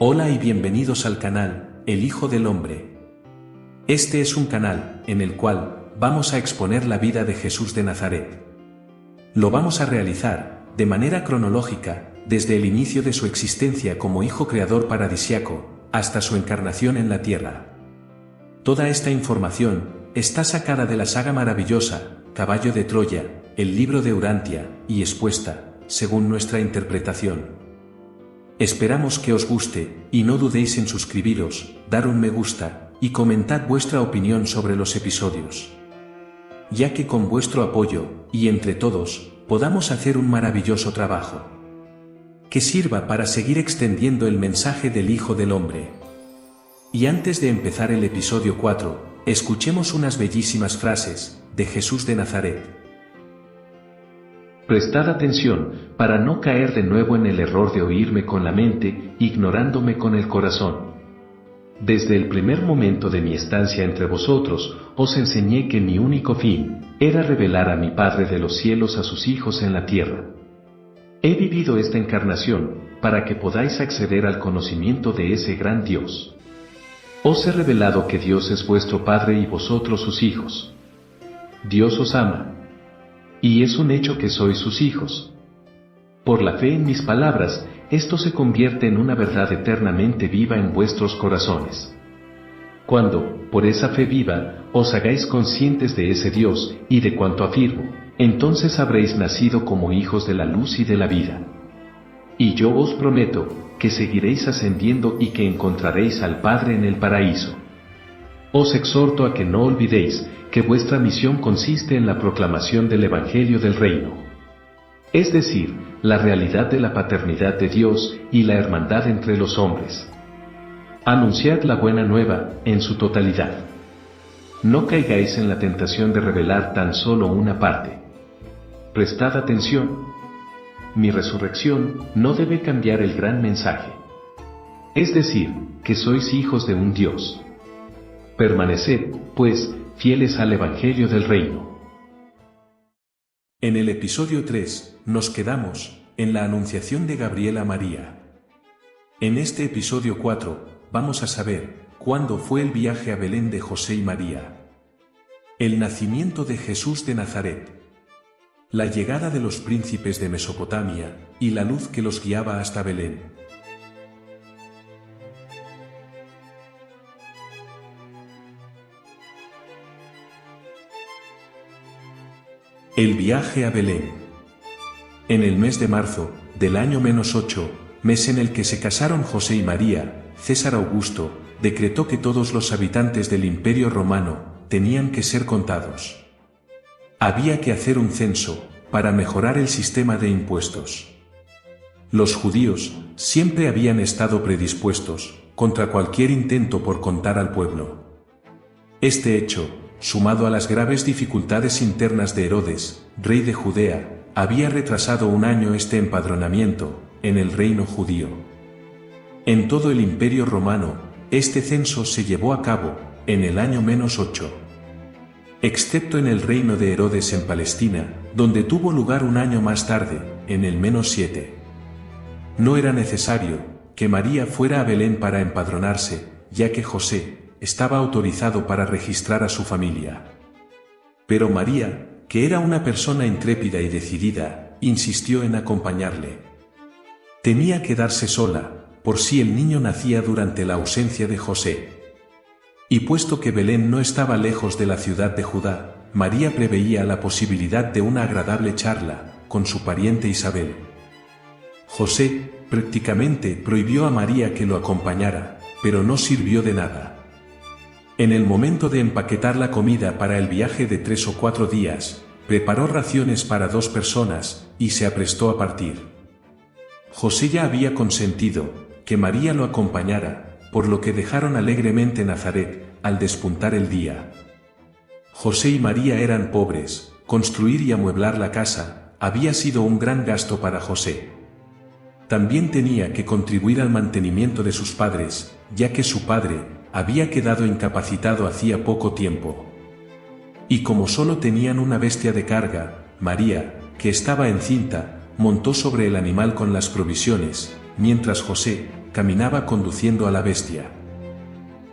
Hola y bienvenidos al canal, El Hijo del Hombre. Este es un canal, en el cual, vamos a exponer la vida de Jesús de Nazaret. Lo vamos a realizar, de manera cronológica, desde el inicio de su existencia como Hijo Creador paradisiaco, hasta su encarnación en la tierra. Toda esta información, está sacada de la saga maravillosa, Caballo de Troya, el libro de Urantia, y expuesta, según nuestra interpretación. Esperamos que os guste, y no dudéis en suscribiros, dar un me gusta, y comentad vuestra opinión sobre los episodios. Ya que con vuestro apoyo, y entre todos, podamos hacer un maravilloso trabajo. Que sirva para seguir extendiendo el mensaje del Hijo del Hombre. Y antes de empezar el episodio 4, escuchemos unas bellísimas frases, de Jesús de Nazaret. Prestad atención, para no caer de nuevo en el error de oírme con la mente, ignorándome con el corazón. Desde el primer momento de mi estancia entre vosotros, os enseñé que mi único fin, era revelar a mi Padre de los cielos a sus hijos en la tierra. He vivido esta encarnación, para que podáis acceder al conocimiento de ese gran Dios. Os he revelado que Dios es vuestro Padre y vosotros sus hijos. Dios os ama. Y es un hecho que sois sus hijos. Por la fe en mis palabras, esto se convierte en una verdad eternamente viva en vuestros corazones. Cuando, por esa fe viva, os hagáis conscientes de ese Dios, y de cuanto afirmo, entonces habréis nacido como hijos de la luz y de la vida. Y yo os prometo, que seguiréis ascendiendo y que encontraréis al Padre en el paraíso. Os exhorto a que no olvidéis, que vuestra misión consiste en la proclamación del Evangelio del Reino. Es decir, la realidad de la paternidad de Dios y la hermandad entre los hombres. Anunciad la buena nueva, en su totalidad. No caigáis en la tentación de revelar tan solo una parte. Prestad atención. Mi resurrección no debe cambiar el gran mensaje. Es decir, que sois hijos de un Dios. Permaneced, pues, fieles al Evangelio del Reino. En el episodio 3, nos quedamos, en la anunciación de Gabriel a María. En este episodio 4, vamos a saber, cuándo fue el viaje a Belén de José y María. El nacimiento de Jesús de Nazaret. La llegada de los príncipes de Mesopotamia, y la luz que los guiaba hasta Belén. El viaje a Belén. En el mes de marzo, del año -8, mes en el que se casaron José y María, César Augusto, decretó que todos los habitantes del Imperio Romano, tenían que ser contados. Había que hacer un censo, para mejorar el sistema de impuestos. Los judíos, siempre habían estado predispuestos, contra cualquier intento por contar al pueblo. Este hecho, sumado a las graves dificultades internas de Herodes, rey de Judea, había retrasado un año este empadronamiento, en el reino judío. En todo el Imperio Romano, este censo se llevó a cabo, en el año -8. Excepto en el reino de Herodes en Palestina, donde tuvo lugar un año más tarde, en el -7. No era necesario, que María fuera a Belén para empadronarse, ya que José, estaba autorizado para registrar a su familia. Pero María, que era una persona intrépida y decidida, insistió en acompañarle. Tenía que quedarse sola, por si el niño nacía durante la ausencia de José. Y puesto que Belén no estaba lejos de la ciudad de Judá, María preveía la posibilidad de una agradable charla, con su pariente Isabel. José, prácticamente, prohibió a María que lo acompañara, pero no sirvió de nada. En el momento de empaquetar la comida para el viaje de 3 o 4 días, preparó raciones para 2 personas, y se aprestó a partir. José ya había consentido, que María lo acompañara, por lo que dejaron alegremente Nazaret, al despuntar el día. José y María eran pobres, construir y amueblar la casa, había sido un gran gasto para José. También tenía que contribuir al mantenimiento de sus padres, ya que su padre, había quedado incapacitado hacía poco tiempo. Y como solo tenían una bestia de carga, María, que estaba encinta, montó sobre el animal con las provisiones, mientras José, caminaba conduciendo a la bestia.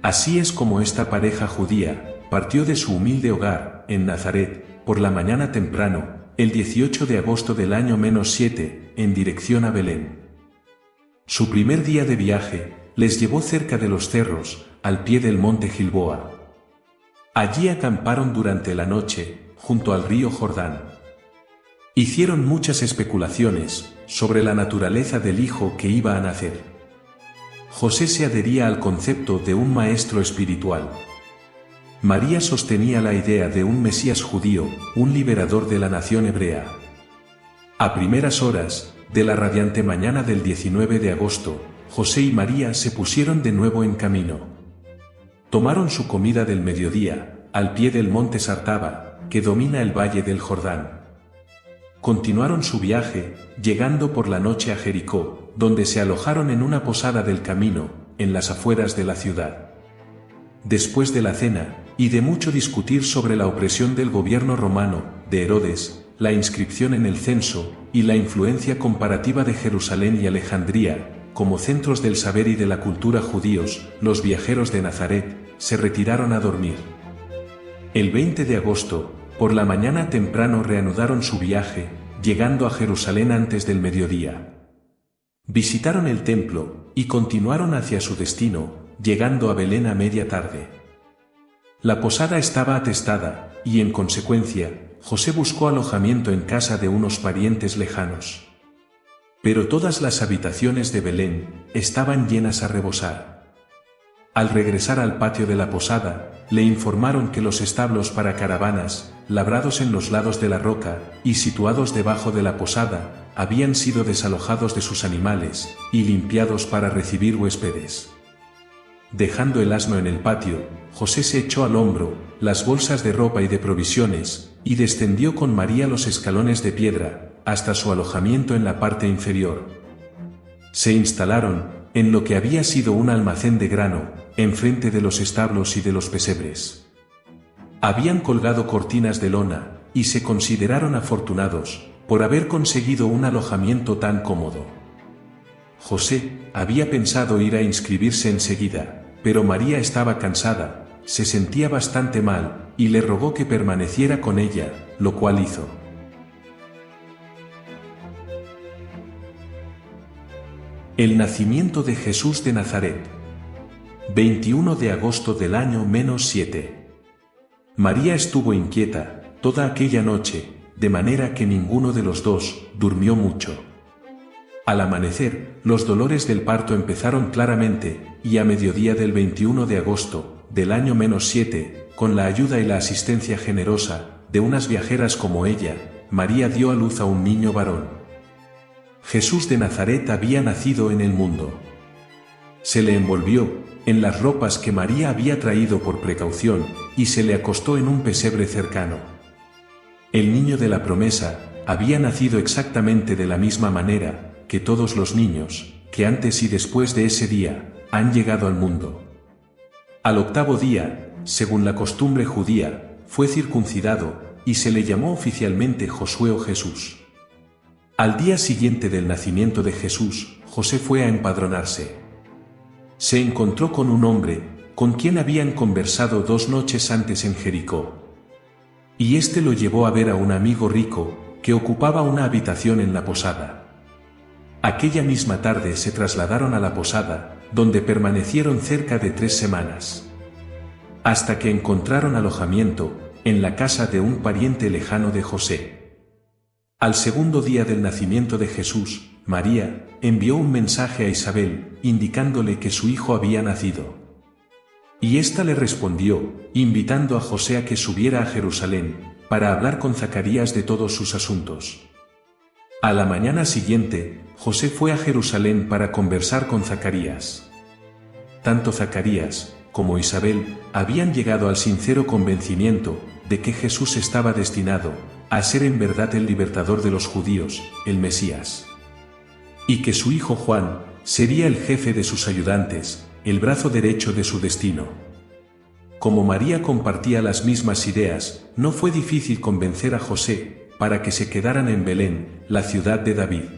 Así es como esta pareja judía partió de su humilde hogar, en Nazaret, por la mañana temprano, el 18 de agosto del año -7, en dirección a Belén. Su primer día de viaje les llevó cerca de los cerros, al pie del monte Gilboa. Allí acamparon durante la noche, junto al río Jordán. Hicieron muchas especulaciones sobre la naturaleza del hijo que iba a nacer. José se adhería al concepto de un maestro espiritual. María sostenía la idea de un Mesías judío, un liberador de la nación hebrea. A primeras horas de la radiante mañana del 19 de agosto, José y María se pusieron de nuevo en camino. Tomaron su comida del mediodía, al pie del monte Sartaba, que domina el valle del Jordán. Continuaron su viaje, llegando por la noche a Jericó, donde se alojaron en una posada del camino, en las afueras de la ciudad. Después de la cena, y de mucho discutir sobre la opresión del gobierno romano, de Herodes, la inscripción en el censo, y la influencia comparativa de Jerusalén y Alejandría, como centros del saber y de la cultura judíos, los viajeros de Nazaret se retiraron a dormir. El 20 de agosto, por la mañana temprano reanudaron su viaje, llegando a Jerusalén antes del mediodía. Visitaron el templo, y continuaron hacia su destino, llegando a Belén a media tarde. La posada estaba atestada, y en consecuencia, José buscó alojamiento en casa de unos parientes lejanos. Pero todas las habitaciones de Belén estaban llenas a rebosar. Al regresar al patio de la posada, le informaron que los establos para caravanas, labrados en los lados de la roca y situados debajo de la posada, habían sido desalojados de sus animales y limpiados para recibir huéspedes. Dejando el asno en el patio, José se echó al hombro las bolsas de ropa y de provisiones, y descendió con María los escalones de piedra, hasta su alojamiento en la parte inferior. Se instalaron en lo que había sido un almacén de grano, enfrente de los establos y de los pesebres. Habían colgado cortinas de lona, y se consideraron afortunados por haber conseguido un alojamiento tan cómodo. José había pensado ir a inscribirse enseguida, pero María estaba cansada, se sentía bastante mal, y le rogó que permaneciera con ella, lo cual hizo. El nacimiento de Jesús de Nazaret. 21 de agosto del año -7. María estuvo inquieta toda aquella noche, de manera que ninguno de los dos durmió mucho. Al amanecer, los dolores del parto empezaron claramente, y a mediodía del 21 de agosto del año -7, con la ayuda y la asistencia generosa de unas viajeras como ella, María dio a luz a un niño varón. Jesús de Nazaret había nacido en el mundo. Se le envolvió en las ropas que María había traído por precaución, y se le acostó en un pesebre cercano. El niño de la promesa había nacido exactamente de la misma manera que todos los niños, que antes y después de ese día, han llegado al mundo. Al octavo día, según la costumbre judía, fue circuncidado, y se le llamó oficialmente Josué o Jesús. Al día siguiente del nacimiento de Jesús, José fue a empadronarse. Se encontró con un hombre, con quien habían conversado 2 noches antes en Jericó. Y éste lo llevó a ver a un amigo rico, que ocupaba una habitación en la posada. Aquella misma tarde se trasladaron a la posada, donde permanecieron cerca de 3 semanas. Hasta que encontraron alojamiento en la casa de un pariente lejano de José. Al segundo día del nacimiento de Jesús, María envió un mensaje a Isabel, indicándole que su hijo había nacido. Y ésta le respondió, invitando a José a que subiera a Jerusalén, para hablar con Zacarías de todos sus asuntos. A la mañana siguiente, José fue a Jerusalén para conversar con Zacarías. Tanto Zacarías como Isabel habían llegado al sincero convencimiento de que Jesús estaba destinado a ser en verdad el libertador de los judíos, el Mesías. Y que su hijo Juan sería el jefe de sus ayudantes, el brazo derecho de su destino. Como María compartía las mismas ideas, no fue difícil convencer a José para que se quedaran en Belén, la ciudad de David.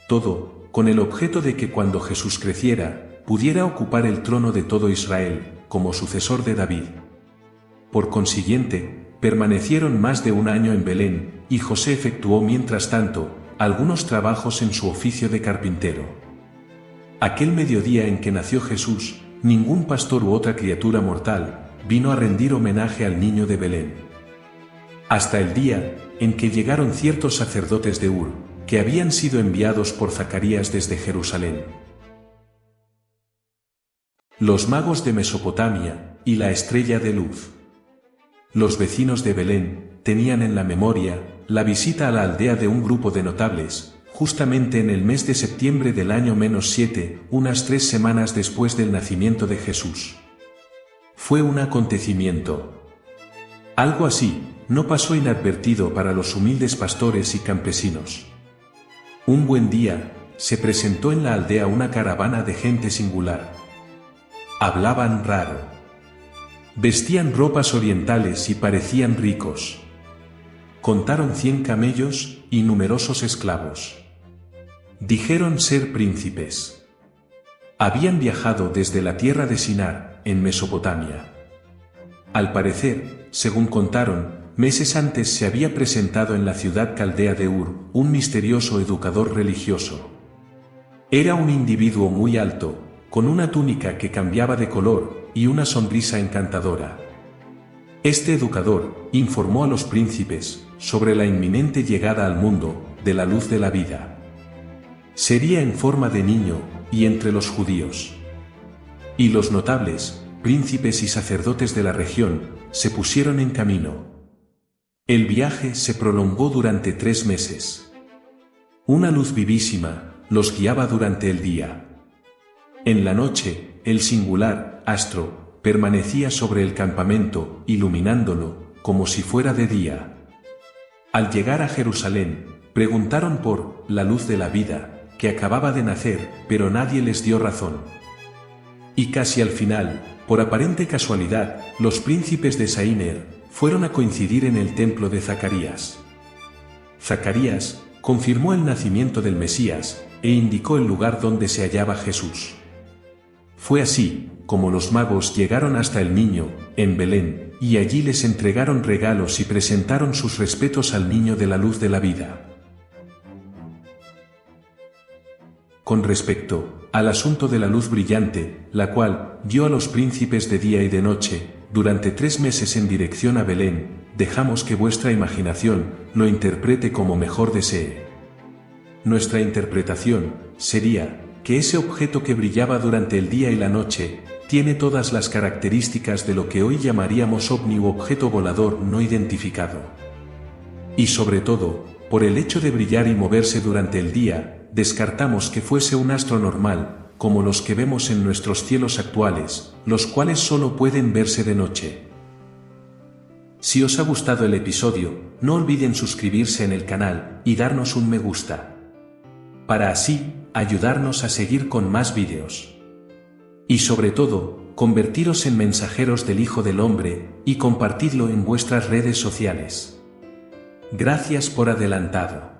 Todo con el objeto de que cuando Jesús creciera, pudiera ocupar el trono de todo Israel, como sucesor de David. Por consiguiente, permanecieron más de un año en Belén, y José efectuó mientras tanto algunos trabajos en su oficio de carpintero. Aquel mediodía en que nació Jesús, ningún pastor u otra criatura mortal vino a rendir homenaje al niño de Belén. Hasta el día en que llegaron ciertos sacerdotes de Ur, que habían sido enviados por Zacarías desde Jerusalén. Los magos de Mesopotamia y la estrella de luz. Los vecinos de Belén tenían en la memoria la visita a la aldea de un grupo de notables, justamente en el mes de septiembre del año -7, unas 3 semanas después del nacimiento de Jesús. Fue un acontecimiento. Algo así no pasó inadvertido para los humildes pastores y campesinos. Un buen día, se presentó en la aldea una caravana de gente singular. Hablaban raro. Vestían ropas orientales y parecían ricos. Contaron 100 camellos y numerosos esclavos. Dijeron ser príncipes. Habían viajado desde la tierra de Sinar, en Mesopotamia. Al parecer, según contaron, meses antes se había presentado en la ciudad caldea de Ur un misterioso educador religioso. Era un individuo muy alto, con una túnica que cambiaba de color y una sonrisa encantadora. Este educador informó a los príncipes sobre la inminente llegada al mundo de la luz de la vida. Sería en forma de niño y entre los judíos. Y los notables, príncipes y sacerdotes de la región se pusieron en camino. El viaje se prolongó durante 3 meses. Una luz vivísima los guiaba durante el día. En la noche, el singular astro permanecía sobre el campamento, iluminándolo, como si fuera de día. Al llegar a Jerusalén, preguntaron por la luz de la vida, que acababa de nacer, pero nadie les dio razón. Y casi al final, por aparente casualidad, los príncipes de Saíner fueron a coincidir en el templo de Zacarías. Zacarías confirmó el nacimiento del Mesías e indicó el lugar donde se hallaba Jesús. Fue así como los magos llegaron hasta el niño, en Belén, y allí les entregaron regalos y presentaron sus respetos al niño de la luz de la vida. Con respecto al asunto de la luz brillante, la cual dio a los príncipes de día y de noche, durante 3 meses en dirección a Belén, dejamos que vuestra imaginación lo interprete como mejor desee. Nuestra interpretación sería que ese objeto que brillaba durante el día y la noche tiene todas las características de lo que hoy llamaríamos ovni u objeto volador no identificado. Y sobre todo, por el hecho de brillar y moverse durante el día, descartamos que fuese un astro normal, como los que vemos en nuestros cielos actuales, los cuales solo pueden verse de noche. Si os ha gustado el episodio, no olviden suscribirse en el canal y darnos un me gusta, para así ayudarnos a seguir con más vídeos. Y sobre todo, convertiros en mensajeros del Hijo del Hombre y compartidlo en vuestras redes sociales. Gracias por adelantado.